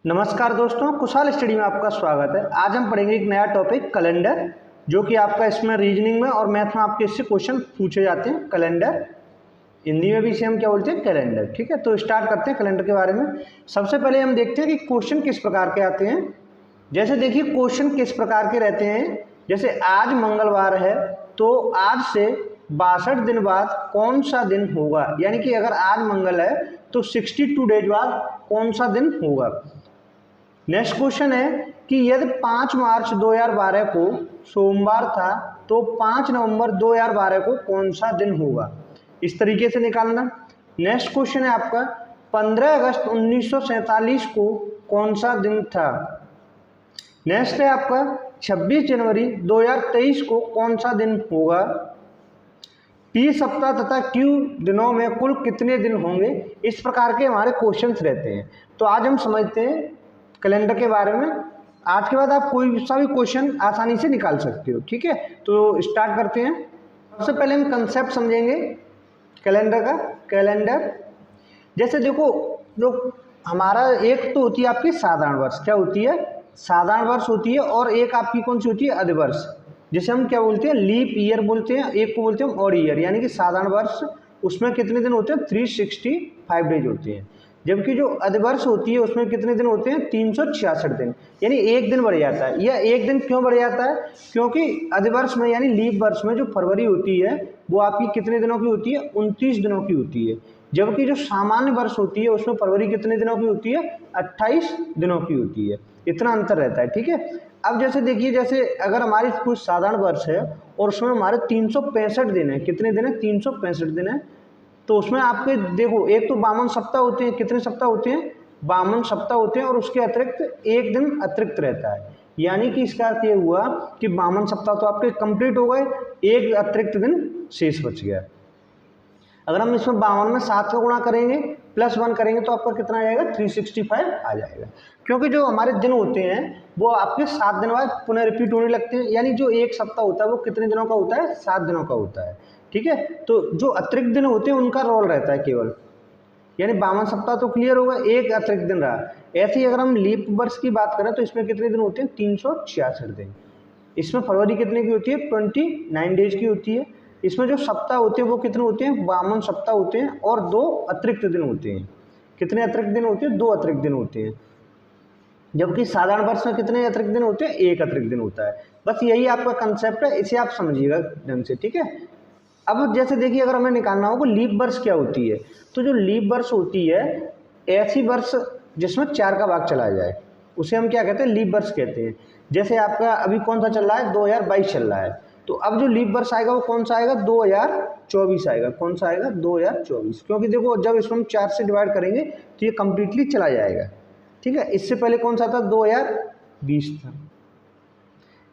नमस्कार दोस्तों, कुशाल स्टडी में आपका स्वागत है। आज हम पढ़ेंगे एक नया टॉपिक कैलेंडर, जो कि आपका इसमें रीजनिंग में और मैथ में आपके इससे क्वेश्चन पूछे जाते हैं। कैलेंडर हिंदी में भी इसे हम क्या बोलते हैं, कैलेंडर। ठीक है, तो स्टार्ट करते हैं कैलेंडर के बारे में। सबसे पहले हम देखते हैं कि क्वेश्चन किस प्रकार के आते हैं। जैसे देखिए, क्वेश्चन किस प्रकार के रहते हैं। जैसे आज मंगलवार है तो आज से 62 दिन बाद कौन सा दिन होगा, यानी कि अगर आज मंगल है तो 62 डेज बाद कौन सा दिन होगा। नेक्स्ट क्वेश्चन है कि यदि 5 मार्च 2012 को सोमवार था तो 5 नवंबर 2012 को कौन सा दिन होगा। इस तरीके से निकालना। नेक्स्ट क्वेश्चन है आपका 15 अगस्त 1947 को कौन सा दिन था। नेक्स्ट है आपका 26 जनवरी 2023 को कौन सा दिन होगा। पी सप्ताह तथा क्यू दिनों में कुल कितने दिन होंगे। इस प्रकार के हमारे क्वेश्चंस रहते हैं। तो आज हम समझते हैं कैलेंडर के बारे में। आज के बाद आप कोई सा भी क्वेश्चन आसानी से निकाल सकते हो। ठीक है, तो स्टार्ट करते हैं। सबसे पहले हम कंसेप्ट समझेंगे कैलेंडर का। कैलेंडर जैसे देखो, जो हमारा एक तो होती है आपकी साधारण वर्ष, क्या होती है, साधारण वर्ष होती है, और एक आपकी कौन सी होती है, अधिवर्ष, जिसे हम क्या बोलते हैं, लीप ईयर बोलते हैं। एक को बोलते हैं ऑड ईयर, यानी कि साधारण वर्ष, उसमें कितने दिन होते हैं, 365 डेज होते हैं। जबकि जो अधिवर्ष होती है उसमें कितने दिन होते हैं, 366 दिन, यानी एक दिन बढ़ जाता है। यह एक दिन क्यों बढ़ जाता है, क्योंकि अधिवर्ष में यानी लीप वर्ष में जो फरवरी होती है वो आपकी कितने दिनों की होती है, 29 दिनों की होती है। जबकि जो सामान्य वर्ष होती है उसमें फरवरी कितने दिनों की होती है, 28 दिनों की होती है। इतना अंतर रहता है। ठीक है, अब जैसे देखिए, जैसे अगर हमारी कुछ साधारण वर्ष है और उसमें हमारे 365 दिन है, कितने दिन है, 365 दिन है, तो उसमें आपके देखो, एक तो 52 सप्ताह होते हैं। कितने सप्ताह होते हैं, 52 सप्ताह होते हैं, और उसके अतिरिक्त एक दिन अतिरिक्त रहता है। यानी कि इसका अर्थ ये हुआ कि 52 सप्ताह तो आपके कंप्लीट हो गए, एक अतिरिक्त दिन शेष बच गया। अगर हम इसमें 52 में 7 का गुणा करेंगे प्लस 1 करेंगे तो आपका कितना आ जाएगा, 365 आ जाएगा। क्योंकि जो हमारे दिन होते हैं वो आपके 7 दिन बाद पुनः रिपीट होने लगते हैं। यानी जो एक सप्ताह होता है वो कितने दिनों का होता है, 7 दिनों का होता है। ठीक है, तो जो अतिरिक्त दिन होते हैं उनका रोल रहता है केवल, यानी 52 सप्ताह तो क्लियर होगा, एक अतिरिक्त दिन रहा। ऐसे ही अगर हम लीप वर्ष की बात करें तो इसमें कितने दिन होते हैं, 366 दिन। इसमें फरवरी कितने की होती है, 29 डेज की होती है। इसमें जो सप्ताह होते हैं वो कितने होते हैं, 52 सप्ताह होते हैं, और 2 अतिरिक्त दिन होते हैं। कितने अतिरिक्त दिन होते हैं, 2 अतिरिक्त दिन होते हैं। जबकि साधारण वर्ष में कितने अतिरिक्त दिन होते हैं, एक अतिरिक्त दिन होता है। बस यही आपका कंसेप्ट है, इसे आप समझिएगा ढंग से। ठीक है, अब जैसे देखिए, अगर हमें निकालना हो कि लीप वर्ष क्या होती है, तो जो लीप वर्ष होती है ऐसी वर्ष जिसमें 4 का भाग चला जाए, उसे हम क्या कहते हैं, लीप वर्ष कहते हैं। जैसे आपका अभी कौन सा चल रहा है, 2022 चल रहा है, तो अब जो लीप वर्ष आएगा वो कौन सा आएगा, 2024 आएगा। कौन सा आएगा, 2024, क्योंकि देखो जब इसको हम 4 से डिवाइड करेंगे तो ये कंप्लीटली चला जाएगा। ठीक है, इससे पहले कौन सा था, 2020 था।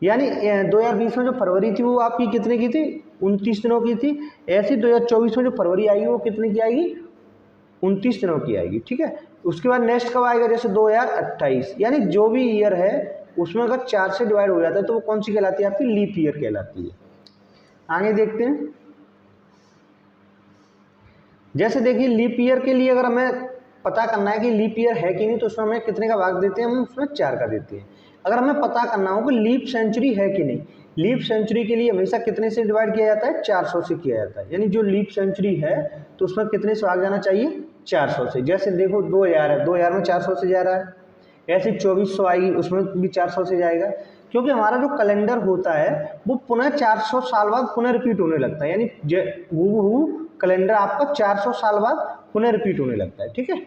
यानी 2020 में जो फरवरी थी वो आपकी कितने की थी, 29 दिनों की थी। ऐसी 2024 में जो फरवरी आएगी वो कितने की आएगी, 29 दिनों की आएगी। ठीक है, उसके बाद नेक्स्ट कब आएगा, जैसे 2028, यानी जो भी ईयर है उसमें अगर 4 से डिवाइड हो जाता है तो वो कौन सी कहलाती है, आपकी लीप ईयर कहलाती है। आगे देखते हैं। जैसे देखिए, लीप ईयर के लिए अगर हमें पता करना है कि लीप ईयर है कि नहीं, तो उसमें हमें कितने का भाग देते हैं, हम उसमें 4 का देते हैं। अगर हमें पता करना हो कि लीप सेंचुरी है कि नहीं, लीप सेंचुरी के लिए हमेशा कितने से डिवाइड किया जाता है, 400 से किया जाता है। यानी जो लीप सेंचुरी है तो उसमें कितने से भाग जाना चाहिए, 400 से। जैसे देखो 2000 है, 2000 में 400 से जा रहा है। ऐसे 2400 आएगी, उसमें भी 400 से जाएगा। क्योंकि हमारा जो कैलेंडर होता है वो पुनः 400 साल बाद पुनः रिपीट होने लगता है। यानी हूबहू कैलेंडर आपका 400 साल बाद पुनः रिपीट होने लगता है। ठीक है,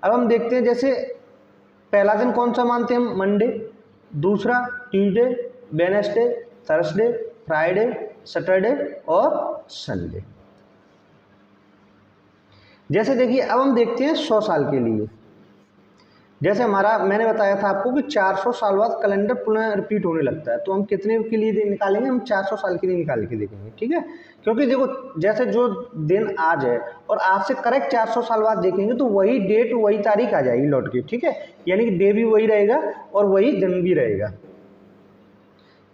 अब हम देखते हैं। जैसे पहला दिन कौन सा मानते हैं हम, मंडे। दूसरा Tuesday, Wednesday, Thursday, Friday, Saturday और संडे। जैसे देखिए, अब हम देखते हैं 100 साल के लिए। जैसे हमारा मैंने बताया था आपको कि 400 साल बाद कैलेंडर पुनः रिपीट होने लगता है, तो हम कितने के लिए निकालेंगे, हम 400 साल के लिए निकाल के देखेंगे। ठीक है, क्योंकि देखो जैसे जो दिन आज है और आज से करेक्ट 400 साल बाद देखेंगे तो वही डेट वही तारीख आ जाएगी लौट के। ठीक है, यानी कि डे भी वही रहेगा और वही दिन भी रहेगा।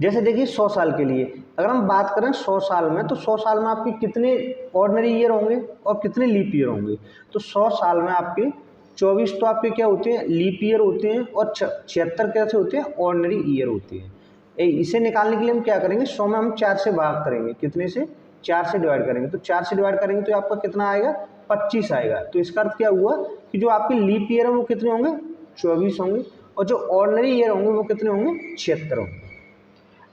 जैसे देखिए 100 साल के लिए अगर हम बात करें 100 साल में, तो 100 साल में आपके कितने ऑर्डिनरी ईयर होंगे और कितने लीप ईयर होंगे। तो 100 साल में आपके 24 तो आपके क्या होते हैं, लीप ईयर होते हैं, और 76 कैसे होते हैं, ऑर्डिनरी ईयर होते हैं। इसे निकालने के लिए हम क्या करेंगे, 100 में हम 4 से भाग करेंगे, कितने से, 4 से डिवाइड करेंगे, तो 4 से डिवाइड करेंगे तो आपका कितना आएगा, 25 आएगा। तो इसका अर्थ क्या हुआ कि जो आपके लीप ईयर है वो कितने होंगे, 24 होंगे, और जो ऑर्डिनरी ईयर होंगे वो कितने होंगे, 76 होंगे।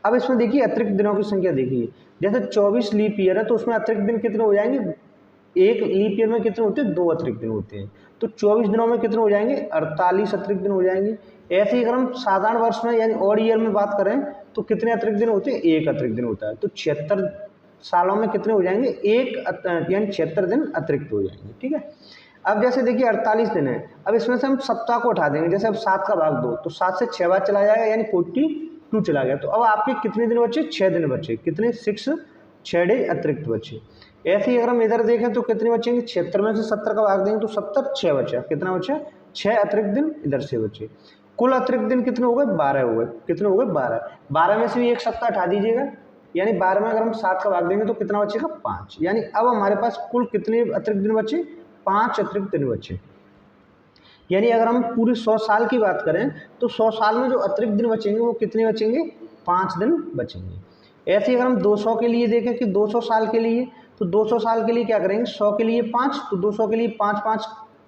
अब इसमें देखिए अतिरिक्त दिनों की संख्या देखिए, जैसे 24 लीप ईयर है तो उसमें अतिरिक्त दिन कितने हो जाएंगे, एक लीप ईयर में कितने होते हैं, 2 अतिरिक्त दिन होते हैं, तो 24 दिनों में कितने हो जाएंगे, 48 अतिरिक्त दिन हो जाएंगे। ऐसे ही अगर हम साधारण वर्ष में यानी ऑड ईयर में बात करें तो कितने अतिरिक्त दिन होते हैं, एक अतिरिक्त दिन होता है, तो 76 सालों में कितने हो जाएंगे, एक यानी 76 दिन अतिरिक्त हो जाएंगे। ठीक है, अब जैसे देखिए 48 दिन है, अब इसमें से हम सप्ताह को उठा देंगे, जैसे अब 7 का भाग 2 तो 7 से 6 बार चला जाएगा यानी 42 चला गया, तो अब आपके कितने दिन बचे, 6 दिन बचे, कितने, 6 डे अतिरिक्त बचे। ऐसे ही अगर हम इधर देखें तो कितने बचेंगे, 76 में से 70 का भाग देंगे तो 70, 6 बचा, कितना बचा, 6 अतिरिक्त दिन इधर से बचे। कुल अतिरिक्त दिन कितने हो गए, 12 हो गए, कितने हो गए, 12 में से भी एक सप्ताह हटा दीजिएगा, यानी 12 में अगर हम 7 का भाग देंगे तो कितना बचेगा, 5, यानी अब हमारे पास कुल कितने अतिरिक्त दिन बचे, 5 अतिरिक्त दिन बचे। यानी अगर हम पूरे 100 साल की बात करें तो 100 साल में जो अतिरिक्त दिन बचेंगे वो कितने बचेंगे, 5 दिन बचेंगे। ऐसे ही अगर हम 200 के लिए देखें कि 200 साल के लिए, तो 200 साल के लिए क्या करेंगे, 100 के लिए 5, तो 200 के लिए 5 5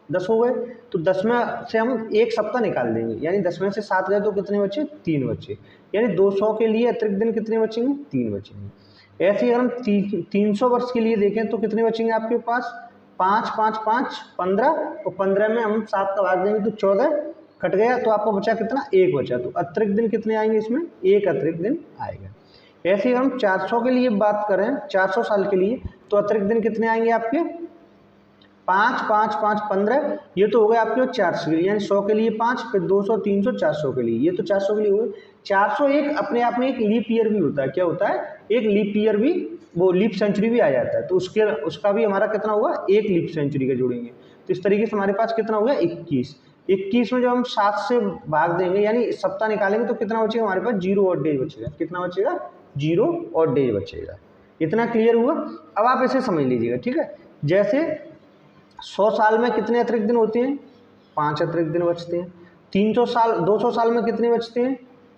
10 हो गए, तो 10 में से हम एक सप्ताह निकाल देंगे, यानी 10 में से 7 गए तो कितने बचे, 3 बचे, यानी 200 के लिए अतिरिक्त दिन कितने बचेंगे, 3 बचेंगे। ऐसे ही अगर हम 300 वर्ष के लिए देखें तो कितने बचेंगे आपके पास, 5 5 5 15, और 15 में हम 7 का भाग देंगे तो 14 कट गया, तो आपको बचा कितना, 1 बचा, तो अतिरिक्त दिन कितने आएंगे इसमें, 1 अतिरिक्त दिन आएगा। ऐसे ही हम 400 के लिए बात करें, 400 साल के लिए, तो अतिरिक्त दिन कितने आएंगे आपके, 5 5 5 15, ये तो हो गए आपके 400 के लिए, यानी 100 के लिए 5, फिर 200 300 400 के लिए, ये तो 400 के लिए हुए। 400 एक अपने आप में एक लीप ईयर भी होता है, क्या होता है, एक लीप ईयर भी, वो लीप सेंचुरी भी आ जाता है, तो उसका भी हमारा कितना हुआ, एक लीप सेंचुरी का जोड़ेंगे, तो इस तरीके से हमारे पास कितना हो गया, 21 में जब हम 7 से भाग देंगे यानी सप्ताह निकालेंगे तो कितना बचेगा हमारे पास, 0 और डेज बचेगा, कितना बचेगा, 0 और डेज बचेगा। इतना क्लियर हुआ। अब आप इसे समझ लीजिएगा, ठीक है, जैसे 100 साल में कितने अतिरिक्त दिन होते हैं, 5 अतिरिक्त दिन बचते हैं। 200 साल में कितने बचते हैं,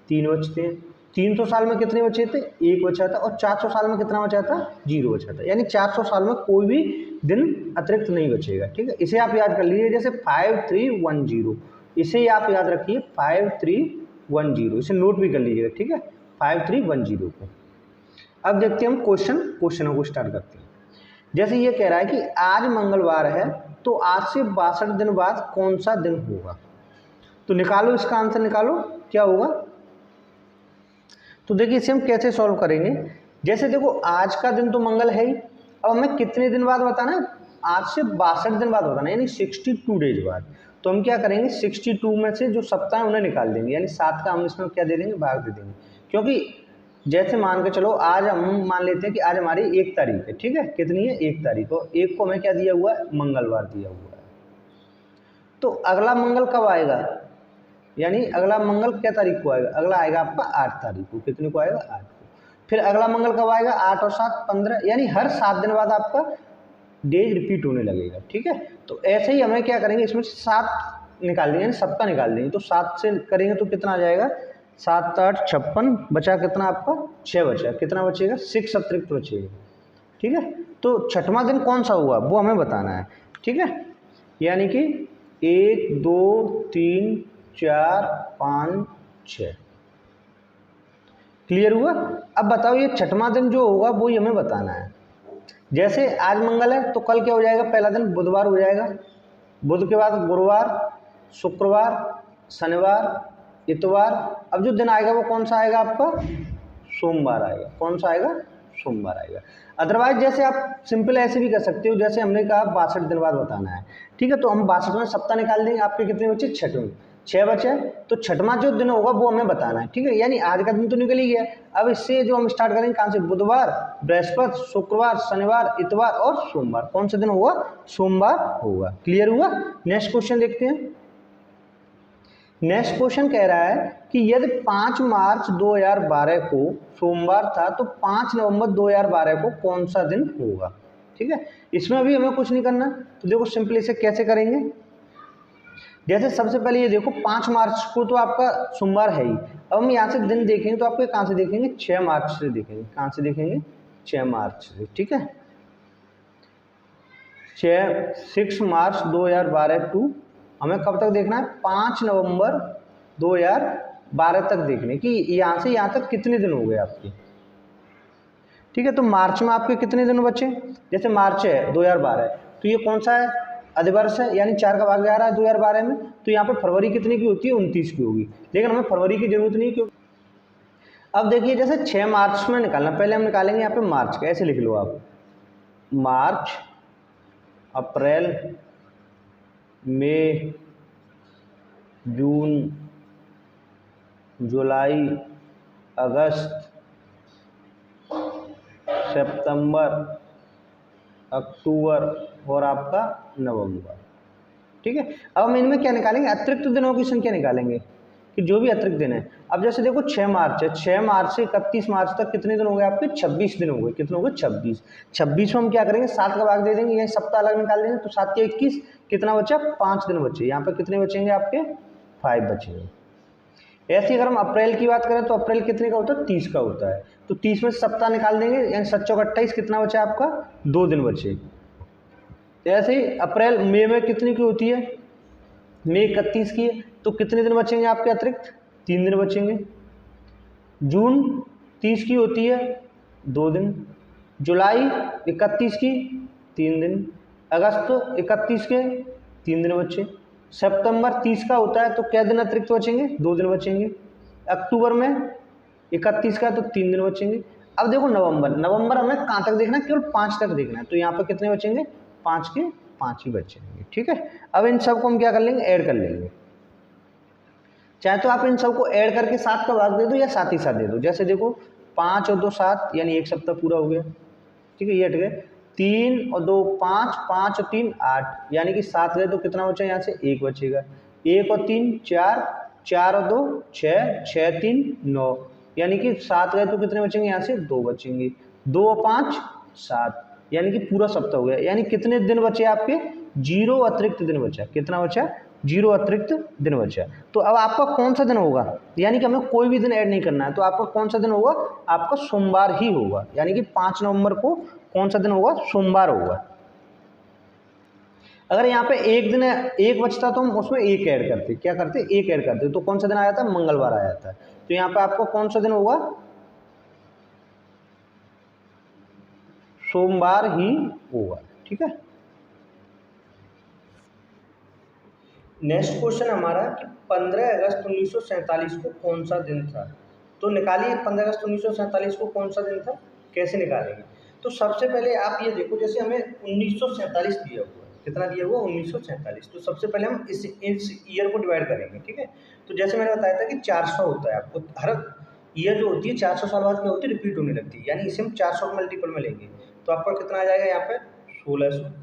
3 बचते हैं। 300 साल में कितने बचे थे, 1 बचा था, और 400 साल में कितना बचा था, 0 बचा था, यानी 400 साल में कोई भी दिन अतिरिक्त नहीं बचेगा। ठीक है, इसे आप याद कर लीजिए, जैसे 5310, इसे ही आप याद रखिए 5310, इसे नोट भी कर लीजिएगा। ठीक है, 5310 को। अब देखते हैं हम क्वेश्चनों को स्टार्ट करते हैं। जैसे ये कह रहा है कि आज मंगलवार है तो आज से 62 दिन बाद कौन सा दिन होगा, तो निकालो इसका आंसर, निकालो क्या होगा। तो देखिए इसे हम कैसे सॉल्व करेंगे, जैसे देखो आज का दिन तो मंगल है ही, अब हमें कितने दिन बाद बताना है, आज से 62 दिन बाद बताना है, यानी 62 डेज बाद। तो हम क्या करेंगे, 62 में से जो सप्ताह है उन्हें निकाल देंगे, यानी 7 का हम इसमें क्या दे देंगे, भाग दे देंगे। क्योंकि जैसे मान के चलो आज हम मान लेते हैं कि आज हमारी 1 तारीख है, ठीक है, कितनी है, 1 तारीख, और 1 को हमें क्या दिया हुआ है, मंगलवार दिया हुआ है। तो अगला मंगल कब आएगा, यानी अगला मंगल क्या तारीख को आएगा, अगला आएगा आपका 8 तारीख को, कितने को आएगा, 8 को। फिर अगला मंगल कब आएगा, 8 और 7 15, यानी हर 7 दिन बाद आपका डेज रिपीट होने लगेगा। ठीक है, तो ऐसे ही हमें क्या करेंगे, इसमें 7 निकाल देंगे, यानी सप्ताह निकाल देंगे, तो 7 से करेंगे तो कितना आ जाएगा, 7 8 56, बचा कितना आपका, 6 बचा, कितना बचेगा, 6 अतिरिक्त बचेगा। ठीक है, तो छठवां दिन कौन सा हुआ वो हमें बताना है। ठीक है, यानी कि 1 2 3 4 5 6, क्लियर हुआ। अब बताओ ये छठवां दिन जो होगा वो ही हमें बताना है। जैसे आज मंगल है तो कल क्या हो जाएगा, पहला दिन बुधवार हो जाएगा, बुध के बाद गुरुवार, शुक्रवार, शनिवार, इतवार, अब जो दिन आएगा वो कौन सा आएगा आपका, सोमवार आएगा। कौन सा आएगा, सोमवार आएगा। अदरवाइज जैसे आप सिंपल ऐसे भी कर सकते हो, जैसे हमने कहा 62 दिन बाद बताना है। ठीक है, तो हम 62 में सप्ताह निकाल देंगे, आपके कितने बचे, 6 बचे, तो छठवां जो दिन होगा वो हमें बताना है। ठीक है, यानी आज का दिन तो निकल ही गया, अब इससे जो हम स्टार्ट करेंगे कहाँ से, बुधवार, बृहस्पति, शुक्रवार, शनिवार, इतवार और सोमवार, कौन सा दिन होगा, सोमवार होगा। क्लियर हुआ। नेक्स्ट क्वेश्चन देखते हैं। नेक्स्ट क्वेश्चन कह रहा है कि यदि 5 मार्च 2012 को सोमवार था तो 5 नवंबर 2012 को कौन सा दिन होगा। ठीक है, इसमें अभी हमें कुछ नहीं करना, तो देखो सिंपली इसे कैसे करेंगे, जैसे सबसे पहले ये देखो 5 मार्च को तो आपका सोमवार है ही। अब हम यहाँ से दिन देखेंगे तो आपको कहाँ से देखेंगे, 6 मार्च से देखेंगे। कहाँ से देखेंगे, 6 मार्च से, ठीक है। 6 मार्च 2012 टू हमें कब तक देखना है, 5 नवंबर 2012 तक देखने कि यहाँ से यहाँ तक कितने दिन हो गए आपके, ठीक है। तो मार्च में आपके कितने दिन बचे, जैसे मार्च है 2012, तो ये कौन सा है, अधिवर्ष है, यानी 4 का भाग जा रहा है 2012 में। तो यहाँ पे फरवरी कितने की होती है, 29 की होगी, लेकिन हमें फरवरी की जरूरत नहीं, क्यों। अब देखिए जैसे 6 मार्च में निकालना, पहले हम निकालेंगे यहाँ पे मार्च का, ऐसे लिख लो आप, मार्च, अप्रैल, मई, जून, जुलाई, अगस्त, सितंबर, अक्टूबर और आपका नवंबर, ठीक है। अब हम इनमें क्या निकालेंगे, अतिरिक्त दिनों की संख्या निकालेंगे कि जो भी अतिरिक्त दिन है। अब जैसे देखो 6 मार्च है, 6 मार्च से 31 मार्च तक कितने दिन हो गए आपके, 26 दिन हो गए। कितने हो गए, 26। 26 में हम क्या करेंगे, 7 का भाग दे देंगे, यही सप्ताह अलग निकाल देंगे, तो 7 के 21, कितना बचा, 5 दिन बचे। यहाँ पर कितने बचेंगे आपके, 5 बचेंगे। ऐसे अगर हम अप्रैल की बात करें तो अप्रैल कितने का होता है, 30 का होता है, तो 30 में सप्ताह निकाल देंगे, यानी 7 चौक 28, कितना बचा आपका, 2 दिन बचे। ऐसे ही अप्रैल, मई में कितनी की होती है, मई 31 की है, तो कितने दिन बचेंगे आपके अतिरिक्त, 3 दिन बचेंगे। जून 30 की होती है, 2 दिन। जुलाई 31 की, 3 दिन। अगस्त 31 के, 3 दिन बचे। सितंबर 30 का होता है, तो क्या दिन अतिरिक्त बचेंगे, 2 दिन बचेंगे। अक्टूबर में 31 का, तो 3 दिन बचेंगे। अब देखो नवंबर, नवंबर हमें कहाँ तक देखना है, केवल 5 तक देखना है, तो यहाँ पर कितने बचेंगे, 5 के 5 ही बचेंगे, ठीक है। अब इन सबको हम क्या कर लेंगे, ऐड कर लेंगे। चाहे तो आप इन सबको ऐड करके 7 का भाग दे दो या साथ ही साथ दे दो। जैसे देखो 5 और 2 7, यानी 1 सप्ताह पूरा हो गया, ठीक है, ये हट गए। 3 और 2 5, 5 और 3 8, यानी कि 7 गए तो कितना बचा, यहाँ से 1 बचेगा। 1 और 3 4, 4 और 2 6, 6 3 9, यानी कि 7 गए तो कितने बचेंगे, यहाँ से 2 बचेंगे। 2 और 5 7, यानी कि पूरा सप्ताह हो गया। यानी कितने दिन बचे आपके, 0 अतिरिक्त दिन बचा। कितना बचा, 0 अतिरिक्त दिन बचा। तो अब आपका कौन सा दिन होगा, यानी कि हमें कोई भी दिन ऐड नहीं करना है, तो आपका कौन सा दिन होगा, आपका सोमवार ही होगा। यानी कि 5 नवंबर को कौन सा दिन होगा, सोमवार होगा। अगर यहाँ पे एक दिन एक बचता तो हम उसमें एक ऐड करते, क्या करते, एक ऐड करते, तो कौन सा दिन आया था, मंगलवार आया था। तो यहाँ पे आपको कौन सा दिन होगा, सोमवार ही होगा, ठीक है। नेक्स्ट क्वेश्चन हमारा कि 15 अगस्त 1947 को कौन सा दिन था। तो निकालिए 15 अगस्त 1947 को कौन सा दिन था, कैसे निकालेंगे। तो सबसे पहले आप ये देखो, जैसे हमें 1947 दिया हुआ है, कितना दिया हुआ, 1947। तो सबसे पहले हम इस ईयर को डिवाइड करेंगे, ठीक है। तो जैसे मैंने बताया था कि 400 होता है, आपको हर ईयर जो होती है 400 साल बाद क्या होती है, रिपीट होने लगती है, यानी इसे हम 400 के मल्टीपल में लेंगे, तो आपका कितना आ जाएगा यहाँ पे, 1600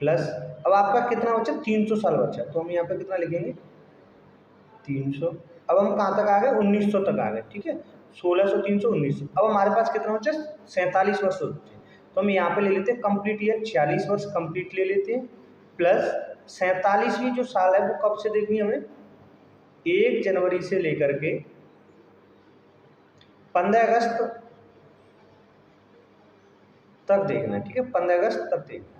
प्लस, अब आपका कितना बचा, 300 साल बचा, तो हम यहाँ पे कितना लिखेंगे, 300। अब हम कहाँ तक आ गए, 1900 तक आ गए, ठीक है। 1600 300 1900। अब हमारे पास कितना बचा, 47 वर्ष बचे, तो हम यहाँ पे ले लेते हैं कंप्लीट ईयर, 46 वर्ष कंप्लीट ले लेते हैं, प्लस 47वीं जो साल है वो कब से देखनी है हमें, 1 जनवरी से लेकर के 15 अगस्त तक देखना है, ठीक है, 15 अगस्त तक देखना है।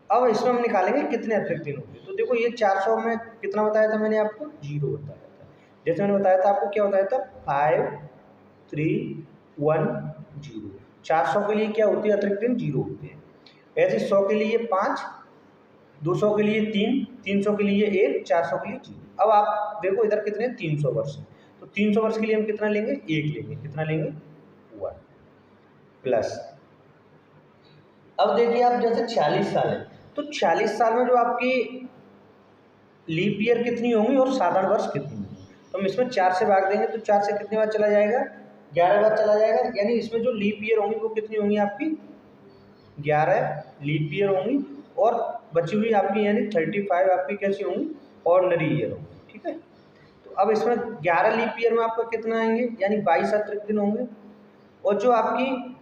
अब इसमें हम निकालेंगे कितने अतिरिक्त दिन होंगे। तो देखो ये 400 में कितना बताया था मैंने आपको, 0 बताया था। जैसे मैंने बताया था आपको, क्या बताया था, 5 3 1 0। 400 के लिए क्या होती है, अतिरिक्त दिन 0 होते हैं। ऐसे 100 के लिए 5, 200 के लिए 3, 300 के लिए 1, 400 के लिए 0। अब आप देखो इधर कितने, 300 वर्ष, तो 300 वर्ष के लिए हम कितना लेंगे, 1 लेंगे, कितना लेंगे, 1 प्लस। अब देखिए आप जैसे 46 साल है, तो 46 साल में जो आपकी लीप ईयर कितनी होंगी और साधारण वर्ष कितनी होंगी, तो हम इसमें 4 से भाग देंगे, तो 4 से कितनी बार चला जाएगा, 11 बार चला जाएगा। यानी इसमें जो लीप ईयर होंगी वो कितनी होंगी आपकी, 11 लीप ईयर होंगी, और बची हुई आपकी यानी 35 आपकी कैसी होंगी, ऑर्डिनरी ईयर होंगी, ठीक है। तो अब इसमें 11 लीप ईयर में आपका कितना आएंगे, यानी 22 अतिरिक्त दिन होंगे, और जो आपकी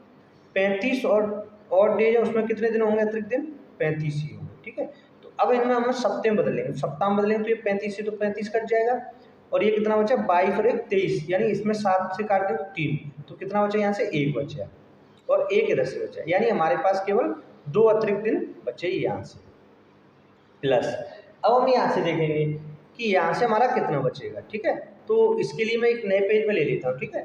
35 और डेज है उसमें कितने दिन होंगे अतिरिक्त दिन, 35 ही होंगे, ठीक है। तो अब इनमें हम सप्ताह में बदलेंगे, सप्ताह में बदलेंगे तो ये 35 से तो 35 कट जाएगा, और ये कितना बचा 22 और 1 23, यानी इसमें 7 से काट दें 3, तो कितना बचा यहाँ से 1 बचा, और 1 इधर से बचा, यानी हमारे पास केवल 2 अतिरिक्त दिन बचे यहाँ से। प्लस अब हम यहाँ से देखेंगे कि यहाँ से हमारा कितना बचेगा, ठीक है। तो इसके लिए मैं एक नए पेज में ले लेता हूँ, ठीक है।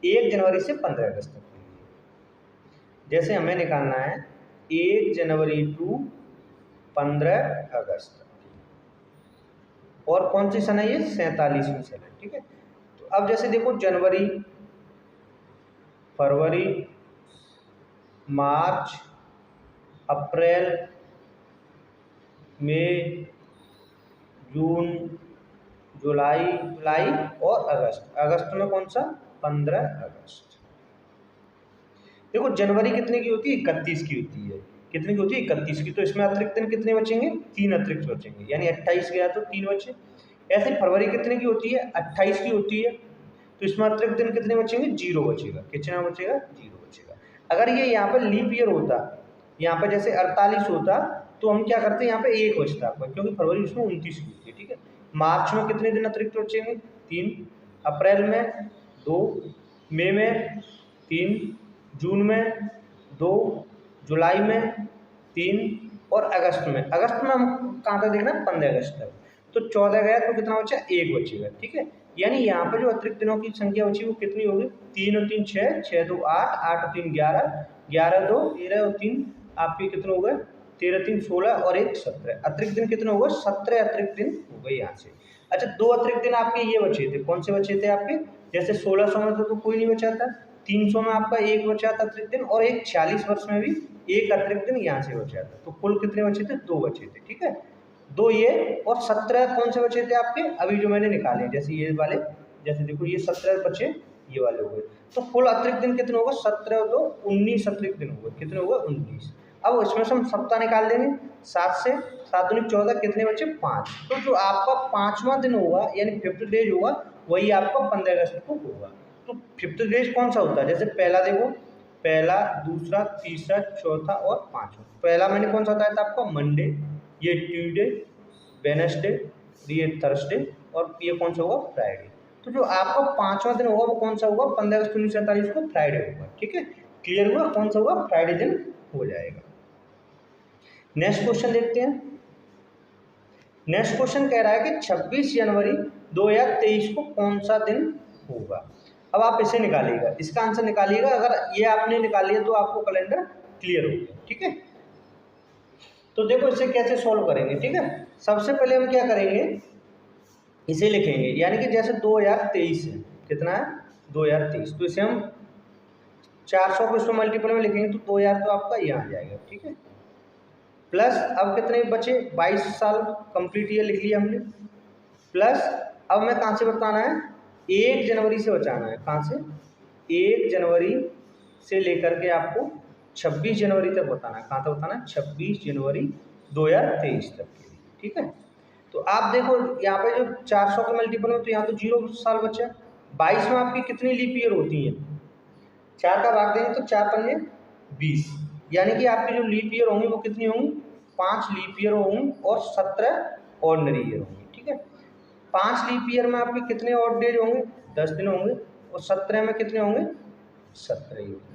1 जनवरी से 15 अगस्त तक के लिए जैसे हमें निकालना है 1 जनवरी टू 15 अगस्त, और कौन सी सन है ये 47वीं सन है, ठीक है। तो अब जैसे देखो जनवरी, फरवरी, मार्च, अप्रैल, मई, जून, जुलाई और अगस्त। अगस्त में कौन सा 15 अगस्त। देखो जनवरी कितने की होती है 31 की होती है, कितने की होती है 31 की, तो इसमें अतिरिक्त दिन कितने बचेंगे 3 अतिरिक्त बचेंगे, यानी 28 गया तो 3 बचे। ऐसे फरवरी कितने की होती है 28 की होती है, तो इसमें अतिरिक्त दिन कितने बचेंगे 0 बचेगा, कितना बचेगा 0 बचेगा। अगर ये यहाँ पर लीप ईयर होता, यहाँ पर जैसे 48 होता, तो हम क्या करते हैं यहाँ पे 1 बचता आपका, क्योंकि फरवरी उसमें 29 की होती है, ठीक है। मार्च में कितने दिन अतिरिक्त बचेंगे 3, अप्रैल में 2, मई में 3, जून में 2, जुलाई में 3, और अगस्त में हम कहाँ तक देखना 15 अगस्त तक, तो 14 गया तो कितना बचा 1 बचेगा, ठीक है। यानी यहाँ पर जो अतिरिक्त दिनों की संख्या बची वो कितनी होगी 3 और 3 6, 6 2 8, 8 और 3 11, 11 2 13 और 3 आपके कितने हो गए 13 3 16 और 1 17। अतिरिक्त दिन कितने हो गए 17 अतिरिक्त दिन हो गए यहाँ से। अच्छा 2 अतिरिक्त दिन आपके ये बचे थे, कौन से बचे थे आपके, जैसे 1600 में तो कोई नहीं बचा था, 300 में आपका 1 बचा था अतिरिक्त दिन, और एक 46 वर्ष में भी 1 अतिरिक्त दिन यहाँ से बचा था, तो कुल कितने बचे थे 2 बचे थे, ठीक है। 2 ये और 17 कौन से बचे थे आपके अभी जो मैंने निकाले, जैसे ये वाले, जैसे देखो ये 17 बचे ये वाले हो गए, तो कुल अतिरिक्त दिन कितने होगा 17 और 2 19 अतिरिक्त दिन हो गए, कितने हो गए 19। अब इसमें से हम सप्ताह निकाल देंगे, 7 से 7 दूनी 14, कितने बचे 5, तो जो आपका 5वां दिन होगा यानी 5th डेज होगा वही आपका 15 अगस्त को होगा। तो 5th डेज कौन सा होता है, जैसे पहला देखो, पहला, दूसरा, तीसरा, चौथा और 5वां। पहला मैंने कौन सा बताया था आपको मंडे, ये ट्यूसडे, वेडनेसडे, ये थर्सडे, और ये कौन सा होगा फ्राइडे। तो जो आपका 5वां दिन होगा वो कौन सा होगा 15 अगस्त 1947 को फ्राइडे होगा, ठीक है। क्लियर हुआ, कौन सा होगा फ्राइडे दिन हो जाएगा। नेक्स्ट क्वेश्चन देखते हैं। नेक्स्ट क्वेश्चन कह रहा है कि 26 जनवरी 2023 को कौन सा दिन होगा। अब आप इसे निकालिएगा, इसका आंसर निकालिएगा, अगर ये आपने निकाल लिया तो आपको कैलेंडर क्लियर हो गया, ठीक है। तो देखो इसे कैसे सॉल्व करेंगे, ठीक है। सबसे पहले हम क्या करेंगे, इसे लिखेंगे, यानी कि जैसे 2023 है, कितना है 2023, तो इसे हम 400 को इसमें मल्टीपल में लिखेंगे तो 2000 तो आपका यहाँ आ जाएगा, ठीक है। प्लस अब कितने बचे 22 साल कंप्लीट ईयर लिख लिया हमने, प्लस अब मैं कहाँ से बताना है 1 जनवरी से बचाना है, कहाँ से 1 जनवरी से लेकर के आपको 26 जनवरी तक बताना है, कहाँ तक बताना है 26 जनवरी 2023 तक के लिए, ठीक है। तो आप देखो यहाँ पे जो 400 के मल्टीपल में तो यहाँ तो 0 साल बचा, 22 में आपकी कितनी लीप ईयर होती है, 4 का भाग देंगे तो 4 पंजे 20, यानी कि आपकी जो लीप ईयर होंगी वो कितनी होंगी 5 लीप ईयर होंगी और 17 ऑर्डिनरी ईयर होंगी, ठीक है। 5 लीप ईयर में आपके कितने ऑड डेज होंगे 10 दिन होंगे, और 17 में कितने होंगे 17 ही होंगे।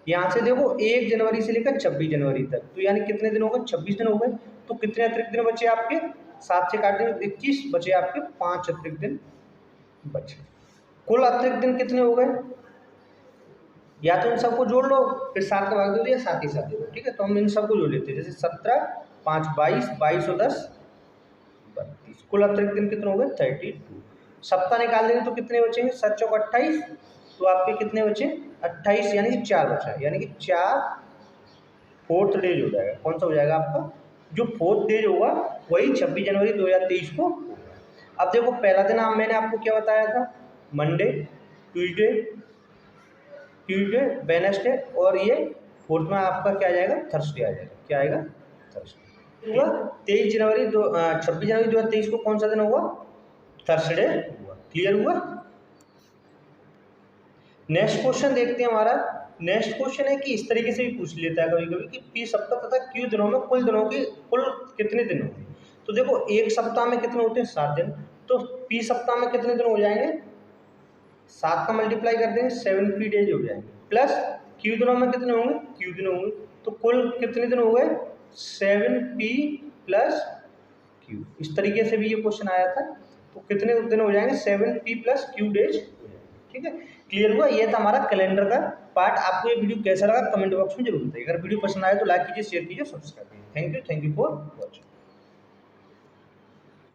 यहाँ से देखो 1 जनवरी से लेकर 26 जनवरी तक, तो यानी कितने दिन हो गए 26 दिन हो गए, तो कितने अतिरिक्त दिन बचे आपके 7 से काट देंगे 21 बचे आपके 5 अतिरिक्त दिन बचे। कुल अतिरिक्त दिन कितने हो गए, या तो इन सबको जोड़ लो फिर 7 का भाग दे दो या साथ ही साथ दे दो, ठीक है। तो हम इन सबको जोड़ लेते हैं, जैसे 17 5 22, 22 और 10 32, कुल अतिरिक्त दिन कितने हो गए 32। सप्ताह निकाल देंगे तो कितने बचेंगे 7 चौक 28, तो आपके कितने बचे 28, यानी कि 4 बचा, यानी कि 4 4th डेज हो जाएगा। कौन सा हो जाएगा आपका, जो 4th डेज होगा वही 26 जनवरी 2023 को। अब देखो पहला दिन मैंने आपको क्या बताया था, मंडे, ट्यूसडे, वेडनेसडे, और ये 4th में आपका क्या आ जाएगा थर्सडे आ जाएगा, क्या आएगा थर्सडे हुआ। 23 जनवरी 26 जनवरी 2023 को कौन सा दिन होगा थर्सडे हुआ। क्लियर हुआ। नेक्स्ट क्वेश्चन देखते हैं हमारा। नेक्स्ट क्वेश्चन है कि इस तरीके से भी पूछ लेता है कभी कभी कि पी सप्ताह तथा क्यू दिनों में कुल दिनों की कुल कितने दिन होंगे। तो देखो एक सप्ताह में कितने होते हैं 7 दिन, तो पी सप्ताह में कितने दिन हो जाएंगे, 7 का मल्टीप्लाई कर देंगे 7 पी डेज हो जाएंगे, प्लस क्यू दिनों में कितने होंगे, क्यू दिन होंगे, तो कुल कितने दिन हो गए 7 पी प्लस क्यू। इस तरीके से भी ये क्वेश्चन आया था, तो कितने दिन हो जाएंगे 7 पी प्लस क्यू डेज हो जाएंगे। ठीक है, क्लियर हुआ। ये था हमारा कैलेंडर का पार्ट। आपको ये वीडियो कैसा लगा कमेंट बॉक्स में जरूर बताइए। अगर वीडियो पसंद आए तो लाइक कीजिए, शेयर कीजिए, सब्सक्राइब कीजिए। Thank you for watching.